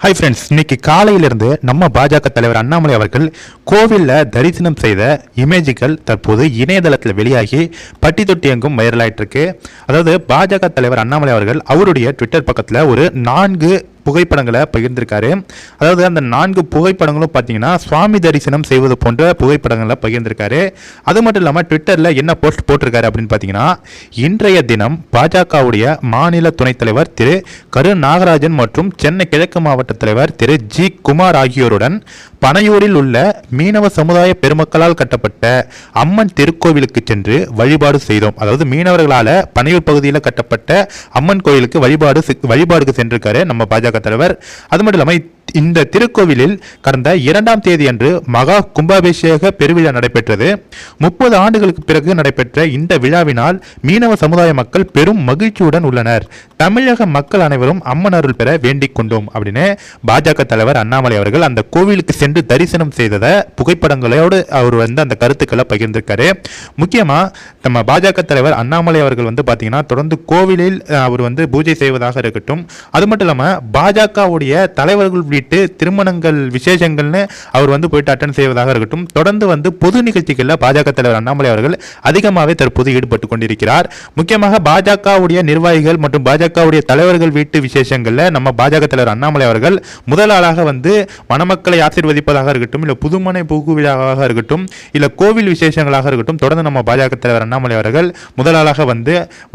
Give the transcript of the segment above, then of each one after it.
Hi friends, இன்னைக்கு காலையிலிருந்து நம்ம பாஜக தலைவர் அண்ணாமலை அவர்கள் கோவிலில் தரிசனம் செய்த இமேஜுகள் தற்போது இணையதளத்தில் வெளியாகி பட்டி தொட்டி எங்கும் வைரலாயிட்டு இருக்கு. அதாவது பாஜக தலைவர் அண்ணாமலை அவர்கள் அவருடைய ட்விட்டர் பக்கத்தில் ஒரு 4 புகைப்படங்களை பகிர்ந்திருக்காரு. அதாவது அந்த 4 புகைப்படங்களும் பார்த்தீங்கன்னா சுவாமி தரிசனம் செய்வது போன்ற புகைப்படங்களை பகிர்ந்திருக்காரு. அது மட்டும் இல்லாமல் ட்விட்டரில் என்ன போஸ்ட் போட்டிருக்காரு அப்படின்னு பார்த்தீங்கன்னா, இன்றைய தினம் பாஜகவுடைய மாநில துணைத் தலைவர் திரு கரு நாகராஜன் மற்றும் சென்னை கிழக்கு மாவட்ட தலைவர் திரு ஜி குமார் ஆகியோருடன் பனையூரில் உள்ள மீனவ சமுதாய பெருமக்களால் கட்டப்பட்ட அம்மன் திருக்கோவிலுக்கு சென்று வழிபாடு செய்தோம். அதாவது மீனவர்களால் பனையூர் பகுதியில் கட்டப்பட்ட அம்மன் கோயிலுக்கு வழிபாடுக்கு சென்றிருக்காரு நம்ம பாஜக தலைவர். அது மட்டும் இல்லாமல் இந்த திருக்கோவிலில் கடந்த 2ஆம் தேதி அன்று மகா கும்பாபிஷேக பெருவிழா நடைபெற்றது. 30 ஆண்டுகளுக்கு பிறகு நடைபெற்ற இந்த விழாவினால் மீனவ சமுதாய மக்கள் பெரும் மகிழ்ச்சியுடன் உள்ளனர். தமிழக மக்கள் அனைவரும் அம்மன் அருள் பெற வேண்டிக் கொண்டோம் அப்படின்னு பாஜக தலைவர் அண்ணாமலை அவர்கள் அந்த கோவிலுக்கு சென்று தரிசனம் செய்தத புகைப்படங்களோடு அவர் அந்த கருத்துக்களை பகிர்ந்திருக்காரு. முக்கியமா நம்ம பாஜக தலைவர் அண்ணாமலை அவர்கள் பார்த்தீங்கன்னா தொடர்ந்து கோவிலில் அவர் பூஜை செய்வதாக இருக்கட்டும், அது மட்டும் இல்லாமல் பாஜகவுடைய தலைவர்கள் திருமணங்கள் விசேஷங்கள்னு அவர் போயிட்டு அட்டன் செய்வதாக இருக்கட்டும், தொடர்ந்து பொது நிகழ்ச்சிகளில் பாஜக தலைவர் அண்ணாமலை அவர்கள் அதிகமாகவே தற்போது ஈடுபட்டு கொண்டிருக்கிறார். முக்கியமாக பாஜகவுடைய நிர்வாகிகள் மற்றும் பாஜகவுடைய தலைவர்கள் வீட்டு விசேஷங்களில் நம்ம பாஜக தலைவர் அண்ணாமலை அவர்கள் முதலாளாக மணமக்களை ஆசீர்வதிப்பதாக இருக்கட்டும், இல்லை புதுமனை புகு விழாவாக இருக்கட்டும், இல்லை கோவில் விசேஷங்களாக இருக்கட்டும், தொடர்ந்து நம்ம பாஜக தலைவர் அண்ணாமலை அவர்கள் முதலாளாக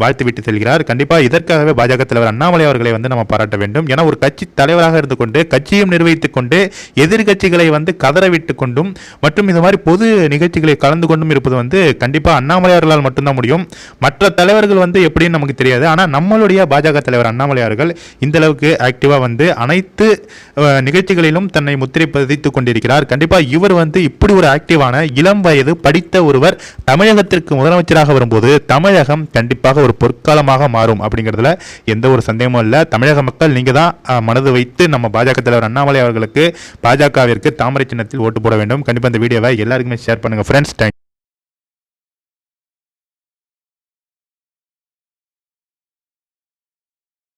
வாழ்த்து விட்டு செல்கிறார். கண்டிப்பாக இதற்காகவே பாஜக தலைவர் அண்ணாமலை அவர்களை நம்ம பாராட்ட வேண்டும். ஏன்னா ஒரு கட்சி தலைவராக இருந்து கொண்டு கட்சியும் நிர்வகித்துக் கொண்டு எதிர்கட்சிகளை கதறவிட்டுக் கொண்டும் மற்றும் இந்த மாதிரி பொது நிகழ்ச்சிகளை கலந்து கொண்டும் இருப்பது கண்டிப்பா அண்ணாமலையார்களால் மட்டும்தான் முடியும். மற்ற தலைவர்கள் எப்படின்னு நமக்கு தெரியாது. ஆனால் நம்மளுடைய பாஜக தலைவர் அண்ணாமலை அவர்கள் இந்த அளவுக்கு ஆக்டிவா அனைத்து நிகழ்ச்சிகளிலும் தன்னை முத்திரை பதித்துக் கொண்டிருக்கிறார். கண்டிப்பா இவர் இப்படி ஒரு ஆக்டிவான இளம் வயது படித்த ஒருவர் தமிழகத்திற்கு முதலமைச்சராக வரும்போது தமிழகம் கண்டிப்பாக ஒரு பொற்காலமாக மாறும் அப்படிங்கிறதுல எந்த ஒரு சந்தேகமும் இல்லை. தமிழக மக்கள் நீங்க தான் மனது வைத்து நம்ம பாஜக தலைவர் அண்ணாமலை அவர்களுக்கு பாஜகவிற்கு தாமரை சின்னத்தில் ஓட்டு போட வேண்டும். கண்டிப்பா இந்த வீடியோவை எல்லாருக்குமே ஷேர் பண்ணுங்க ஃப்ரெண்ட்ஸ்.